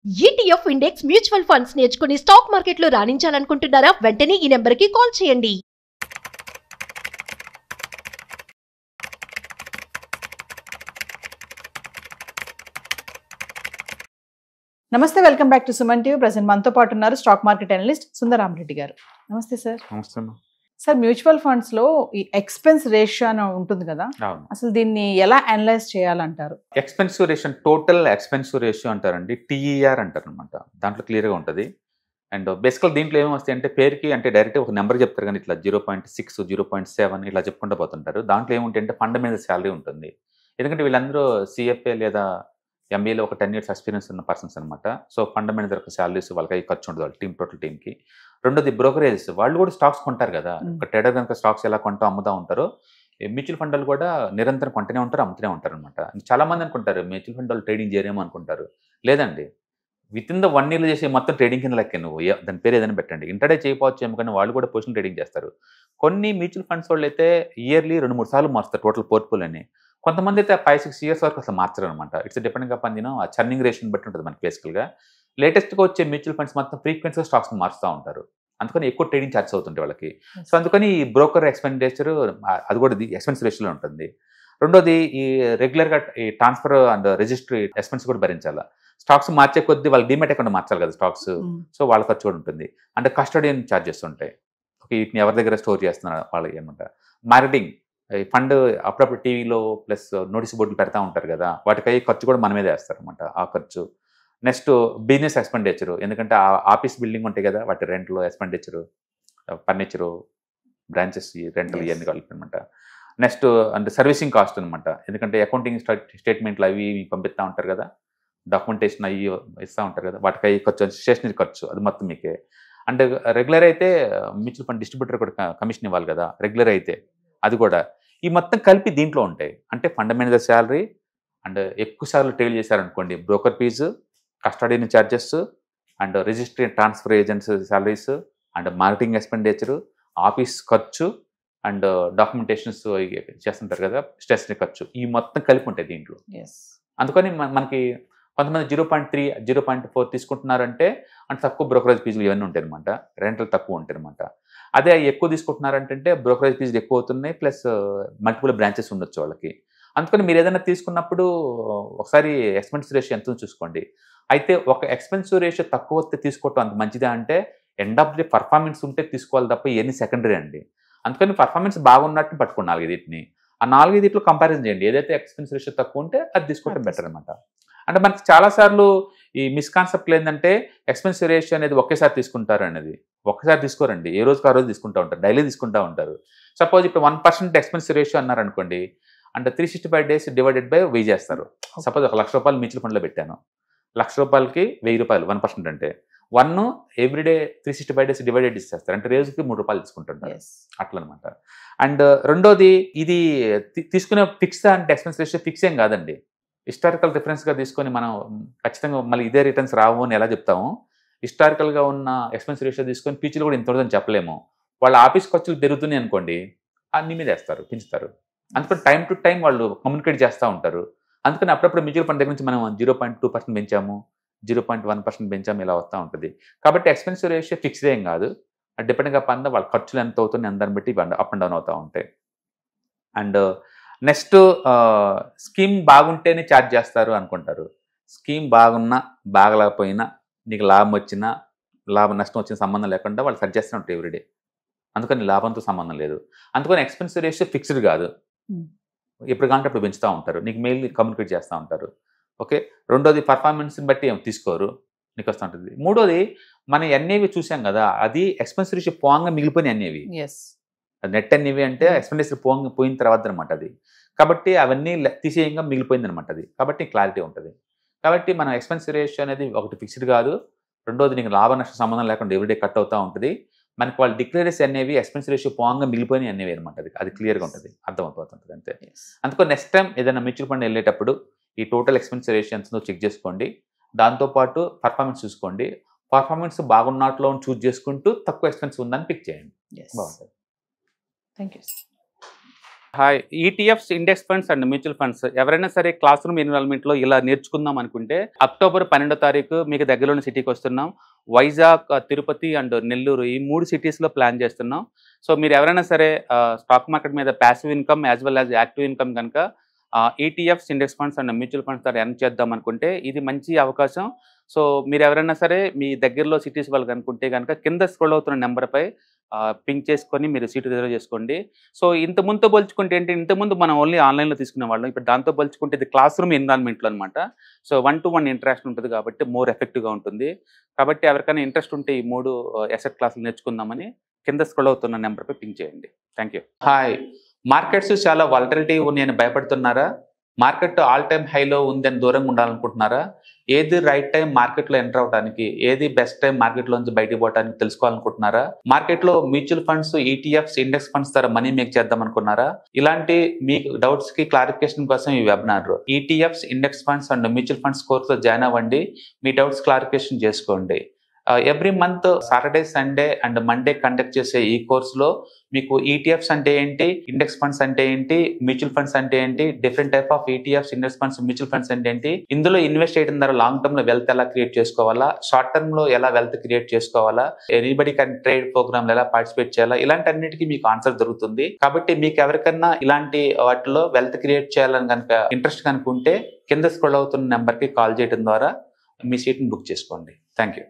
ETF index mutual funds నేర్చుకుని stock మార్కెట్లో రాణించాలనుకుంటున్నారా? వెంటనే ఈ నెంబర్కి కాల్ చేయండి. నమస్తే, welcome back to Suman TV. Present మనతో పాటు ఉన్నారు స్టాక్ మార్కెట్ అనలిస్ట్ సుందరామరెడ్డి గారు. నమస్తే సార్. నమస్తే. సార్, మ్యూచువల్ ఫండ్స్ లో ఈ ఎక్స్పెన్స్ రేషియో అని ఉంటుంది కదా, అసలు దీన్ని ఎలా అనలైజ్ చేయాలంటారు? Expensive ratio, total expensive ratio అంటారండి, TER అంటారు అనమాట. దాంట్లో క్లియర్గా ఉంటుంది. అండ్ బేసికల్ దీంట్లో ఏమి వస్తాయి అంటే పేరుకి అంటే డైరెక్ట్ ఒక నెంబర్ చెప్తారు, కానీ ఇట్లా 0.6 0.7 ఇట్లా చెప్పుకుంటూ పోతుంటారు. దాంట్లో ఏముంటాయి అంటే ఫండమెంటల్ శాలరీ ఉంటుంది. ఎందుకంటే వీళ్ళందరూ CFA లేదా MBAలో ఒక 10 years ఎక్స్పీరియన్స్ ఉన్న పర్సన్స్ అనమాట. సో ఫండమెంటల్ శాలరీస్ వాళ్ళకి ఖర్చు ఉండదు, వాళ్ళ టోటల్ టీమ్కి. రెండోది బ్రోకరేజెస్, వాళ్ళు కూడా స్టాక్స్ కొంటారు కదా. ఒక ట్రేడర్ కనుక స్టాక్స్ ఎలా కొంటూ అమ్ముతూ ఉంటారో, మ్యూచువల్ ఫండ్ వాళ్ళు కూడా నిరంతరం కొంటూనే ఉంటారు, అమ్ముతూనే ఉంటారు అనమాట. చాలా మంది అనుకుంటారు మ్యూచువల్ ఫండ్ వాళ్ళు ట్రేడింగ్ చేయరేమో అనుకుంటారు. లేదండి, విత్ ఇన్ ద 1 year చేసే మొత్తం ట్రేడింగ్ కింద లెక్క. నువ్వు దాని పేరు ఏదైనా పెట్టండి. ఇంటర్డే చేయకపోవచ్చు ఏమో, కానీ వాళ్ళు కూడా పొజిషన్ ట్రేడింగ్ చేస్తారు. కొన్ని మ్యూచువల్ ఫండ్స్ వాళ్ళు అయితే ఇయర్లీ 2-3 సార్లు మారుస్తారు టోటల్ పోర్ట్ఫోలియోని. కొంతమంది అయితే 5-6 years వరకు అసలు మార్చరు అనమాట. ఇట్స్ డిపెండింగ్ అపాన్ ఆ చర్నింగ్ రేషన్ బట్టి ఉంటుంది మనకి. బేసికల్గా లేటెస్ట్గా వచ్చే మ్యూచువల్ ఫండ్స్ మొత్తం ఫ్రీక్వెన్సీగా స్టాక్స్ మారుస్తూ ఉంటారు. అందుకని ఎక్కువ ట్రేడింగ్ ఛార్జెస్ అవుతుంటాయి వాళ్ళకి. సో అందుకని ఈ బ్రోకర్ ఎక్స్పెండిచర్ అది కూడా ఎక్స్పెన్స్ రేషియోలో ఉంటుంది. రెండోది ఈ రెగ్యులర్గా ఈ ట్రాన్స్ఫర్ అండ్ రిజిస్ట్రీ ఎక్స్పెన్స్ కూడా భరించాలి. స్టాక్స్ మార్చే కొద్దీ వాళ్ళకి డిమెట్ అకౌంట్ మార్చాలి కదా స్టాక్స్. సో వాళ్ళ ఖర్చు కూడా ఉంటుంది. అంటే కస్టడియన్ ఛార్జెస్ ఉంటాయి. ఓకే, వీటిని ఎవరి దగ్గర స్టోర్ చేస్తున్నారు వాళ్ళకి ఏమంటారు. మార్కెటింగ్ ఫండ్ అప్పుడప్పుడు టీవీలో ప్లస్ నోటీస్ బోర్డులు పెడతా ఉంటారు కదా, వాటికై ఖర్చు కూడా మన మీద వేస్తారు అనమాట, ఆ ఖర్చు. నెక్స్ట్ బిజినెస్ ఎక్స్పెండిచరు, ఎందుకంటే ఆఫీస్ బిల్డింగ్ ఉంటాయి కదా, వాటి రెంట్లో ఎక్స్పెండిచరు, ఫర్నిచరు, బ్రాంచెస్ రెంటల్ ఇవన్నీ కలిపి అనమాట. నెక్స్ట్ అంటే సర్వీసింగ్ కాస్ట్ అనమాట, ఎందుకంటే అకౌంటింగ్ స్టేట్మెంట్లు అవి పంపిస్తూ ఉంటారు కదా, డాక్యుమెంటేషన్ అవి ఇస్తూ ఉంటారు కదా, వాటికి ఖర్చు, స్టేషనరీ ఖర్చు, అది మొత్తం మీకే. అంటే రెగ్యులర్ అయితే మ్యూచువల్ ఫండ్ డిస్ట్రిబ్యూటర్ కూడా కమిషన్ ఇవ్వాలి కదా రెగ్యులర్ అయితే, అది కూడా. ఈ మొత్తం కలిపి దీంట్లో ఉంటాయి. అంటే ఫండమెంటల్ శాలరీ అండ్ ఎక్కువ సార్లు ట్రేడ్ చేశారనుకోండి, broker fee, custodian charges and registry transfer agents salaries and marketing expenditure, office ఖర్చు అండ్ డాక్యుమెంటేషన్స్ చేస్తుంటారు కదా, స్టేషనరీ ఖర్చు, ఈ మొత్తం కలిపి ఉంటాయి దీంట్లో. అందుకని మనకి కొంతమంది 0.3 0.4 తీసుకుంటున్నారంటే అంటే తక్కువ బ్రోకరేజ్ ఫీజులు ఇవన్నీ ఉంటాయి అనమాట, రెంటల్ తక్కువ ఉంటాయి అనమాట. అదే ఎక్కువ తీసుకుంటున్నారంటే బ్రోకరేజ్ ఫీజులు ఎక్కువ అవుతున్నాయి, ప్లస్ మల్టిపుల్ బ్రాంచెస్ ఉండొచ్చు వాళ్ళకి. అందుకని మీరు ఏదైనా తీసుకున్నప్పుడు ఒకసారి ఎక్స్పెన్స్ రేషియో ఎంతో చూసుకోండి. అయితే ఒక ఎక్స్పెన్స్ రేషియో తక్కువ వస్తే తీసుకోవటం అంత మంచిదా అంటే, ఎండ్ ఆఫ్ ది పర్ఫార్మెన్స్ ఉంటే తీసుకోవాలి తప్ప ఇవన్నీ సెకండరీ అండి. అందుకని పర్ఫార్మెన్స్ బాగున్నట్టు పట్టుకోండి 4 ఆ 4 కంపారిజన్ చేయండి. ఏదైతే ఎక్స్పెన్స్ రేషియో తక్కువ ఉంటే అది తీసుకోవడం బెటర్ అనమాట. అంటే మనకి చాలాసార్లు ఈ మిస్కాన్సెప్ట్లు ఏంటంటే ఎక్స్పెన్స్ రేషియో అనేది ఒకేసారి తీసుకుంటారు అనేది. ఒక్కసారి తీసుకోరండి, ఏ రోజుకి ఆ రోజు తీసుకుంటూ ఉంటారు, డైలీ తీసుకుంటూ ఉంటారు. సపోజ్ ఇప్పుడు 1% ఎక్స్పెన్స్ రేషియో అన్నారనుకోండి, అంటే 365 days డివైడెడ్ బై 1000 చేస్తారు. సపోజ్ ఒక ₹1,00,000 మ్యూచువల్ ఫండ్లో పెట్టాను, ₹1,00,000కి ₹1000, 1% అంటే 1 ఎవ్రీడే 365 days డివైడెడ్ ఇచ్చేస్తారు, అంటే రోజుకి ₹3 తీసుకుంటుంటారు, అట్లా అనమాట. అండ్ రెండోది, ఇది తీసుకునే ఫిక్స్ అంటే ఎక్స్పెన్స్ రేషియో ఫిక్స్ ఏం కాదండి. హిస్టారికల్ రిఫరెన్స్గా తీసుకొని మనం ఖచ్చితంగా మళ్ళీ ఇదే రిటర్న్స్ రావు అని ఎలా చెప్తాము. హిస్టారికల్గా ఉన్న ఎక్స్పెన్స్ రేషియో తీసుకొని ఫ్యూచర్లో కూడా ఇంత ఉంటుందని చెప్పలేము. వాళ్ళ ఆఫీస్ ఖర్చులు పెరుగుతున్నాయి అనుకోండి, అన్ని మీద వేస్తారు, పెంచుతారు. అందుకని టైం టు టైం వాళ్ళు కమ్యూనికేట్ చేస్తూ ఉంటారు. అందుకని అప్పుడప్పుడు మ్యూచువల్ ఫండ్ దగ్గర నుంచి మనం 0.2% పెంచాము, 0.1% పెంచాము, ఇలా వస్తూ ఉంటుంది. కాబట్టి ఎక్స్పెన్స్ రేషియో ఫిక్స్డ్ ఏం కాదు, డిపెండింగ్ అపాన్ వాళ్ళ ఖర్చులు ఎంత అవుతుంది దాన్ని బట్టి అప్ అండ్ డౌన్ అవుతూ ఉంటాయి. అండ్ నెక్స్ట్ స్కీమ్ బాగుంటేనే ఛార్జ్ చేస్తారు అనుకుంటారు. స్కీమ్ బాగున్నా బాగలేకపోయినా, నీకు లాభం వచ్చినా లాభం నష్టం వచ్చిన సంబంధం లేకుండా వాళ్ళు సెట్ చేస్తూ ఉంటారు ఎవ్రీడే. అందుకని లాభంతో సంబంధం లేదు. అందుకని ఎక్స్పెన్స్ రేషియో ఫిక్స్డ్ కాదు, ఎప్పుడు కావాలంటే అప్పుడు పెంచుతూ ఉంటారు, నీకు మెయిల్ కమ్యూనికేట్ చేస్తూ ఉంటారు. ఓకే, రెండోది పర్ఫార్మెన్స్ని బట్టి ఏం తీసుకోరు, నీకు వస్తూ ఉంటుంది. మూడోది, మనం ఎన్ఏవి చూసాం కదా, అది ఎక్స్పెన్స్ రేషియో పోంగా మిగిలిపోయిన ఎన్ఏవి. నెట్ ఎన్ఏవి అంటే ఎక్స్పెండిచర్ పోయిన తర్వాత అనమాట అది. కాబట్టి అవన్నీ తీసేయంగా మిగిలిపోయింది అనమాట అది. కాబట్టి క్లారిటీ ఉంటుంది. కాబట్టి మనం ఎక్స్పెన్స్ రేషియో అనేది ఒకటి ఫిక్స్డ్ కాదు, రెండోది నీకు లాభ నష్ట సంబంధం లేకుండా ఎవ్రీడే కట్ అవుతూ ఉంటుంది. మనకి వాళ్ళు డిక్లేరేస్ అనేవి ఎక్స్పెన్స్ రేషియో పోంగా మిగిలిపోయిన అనేవి అనమాట, అది క్లియర్గా ఉంటుంది, అర్థమవుతుంటుంది అంతే. అందుకని నెక్స్ట్ టైం ఏదైనా మ్యూచువల్ ఫండ్ వెళ్ళేటప్పుడు ఈ టోటల్ ఎక్స్పెన్స్ రేషియో ఎంతో చెక్ చేసుకోండి. దాంతోపాటు పర్ఫార్మెన్స్ చూసుకోండి. పర్ఫార్మెన్స్ బాగున్నట్లో చూస్ చేసుకుంటూ తక్కువ ఎక్స్పెన్స్ ఉందని పిక్ చేయండి, బాగుంటుంది. Thank you. Hi, ETFs, index funds and mutual funds ఎవరైనా సరే క్లాస్ రూమ్ ఎన్విరాన్మెంట్లో ఇలా నేర్చుకుందాం అనుకుంటే అక్టోబర్ 12వ తారీఖు మీకు దగ్గరలోని సిటీకి వస్తున్నాం. వైజాగ్, తిరుపతి అండ్ నెల్లూరు ఈ 3 సిటీస్లో ప్లాన్ చేస్తున్నాం. సో మీరు ఎవరైనా సరే స్టాక్ మార్కెట్ మీద passive income as well as active income కనుక ETFs, index funds and mutual funds ద్వారా ఎర్న్ చేద్దాం అనుకుంటే ఇది మంచి అవకాశం. సో మీరు ఎవరైనా సరే మీ దగ్గరలో సిటీస్ వాళ్ళు కనుకుంటే కనుక కింద స్క్రోల్ అవుతున్న నెంబర్పై పింక్ చేసుకొని మీరు సీటు రిజర్వ్ చేసుకోండి. సో ఇంతకుముందుతో పోల్చుకుంటే ఏంటి, ఇంతకుముందు మనం ఓన్లీ ఆన్లైన్లో తీసుకునే వాళ్ళం. ఇప్పుడు దాంతో పోల్చుకుంటే ఇది క్లాస్ రూమ్ ఎన్విరాన్మెంట్లో అనమాట. సో 1-to-1 ఇంటరాక్షన్ ఉంటుంది కాబట్టి మోర్ ఎఫెక్టివ్గా ఉంటుంది. కాబట్టి ఎవరికైనా ఇంట్రెస్ట్ ఉంటే ఈ 3 అసెట్ క్లాసులు నేర్చుకుందామని కింద స్క్రోల్ అవుతున్న నెంబర్పై పింక్ చేయండి. Thank you. హాయ్, మార్కెట్స్ చాలా వాలటిలిటీ ఉన్నాయని భయపడుతున్నారా? మార్కెట్ ఆల్ టైమ్ హైలో ఉందని దూరంగా ఉండాలనుకుంటున్నారా? ఏది రైట్ టైం మార్కెట్లో ఎంటర్ అవడానికి, ఏది బెస్ట్ టైం మార్కెట్లోంచి బయటకు పోవడానికి తెలుసుకోవాలనుకుంటున్నారా? మార్కెట్లో mutual funds, ETFs, index funds ద్వారా మనీ మేక్ చేద్దాం అనుకున్నారా? ఇలాంటి మీ డౌట్స్ కి క్లారిఫికేషన్ కోసం ఈ webinar ETFs, index funds and mutual funds కోర్సులో జాయిన్ అవ్వండి. మీ డౌట్స్ క్లారిఫికేషన్ చేసుకోండి. Every month Saturday, Sunday and Monday conduct చేసే ఈ కోర్సులో మీకు ఈటీఎఫ్స్ అంటే ఏంటి, ఇండెక్స్ ఫండ్స్ అంటే ఏంటి, మ్యూచువల్ ఫండ్స్ అంటే ఏంటి, different type of ETFs, index funds, mutual funds అంటే ఏంటి, ఇందులో ఇన్వెస్ట్ చేయడం ద్వారా లాంగ్ టర్మ్ లో వెల్త్ ఎలా క్రియేట్ చేసుకోవాలా, షార్ట్ టర్మ్ లో ఎలా వెల్త్ క్రియేట్ చేసుకోవాలా, ఎనీబడి కెన్ ట్రేడ్ ప్రోగ్రామ్ ఎలా పార్టిసిపేట్ చేయాలా, ఇలాంటి అన్నిటికీ మీకు ఆన్సర్ దొరుకుతుంది. కాబట్టి మీకు ఎవరికన్నా ఇలాంటి వాటిలో వెల్త్ క్రియేట్ చేయాలని కనుక ఇంట్రెస్ట్ కనుకుంటే కింద స్క్రోల్ అవుతున్న నెంబర్ కి కాల్ చేయడం ద్వారా మీ సీట్ని బుక్ చేసుకోండి. Thank you.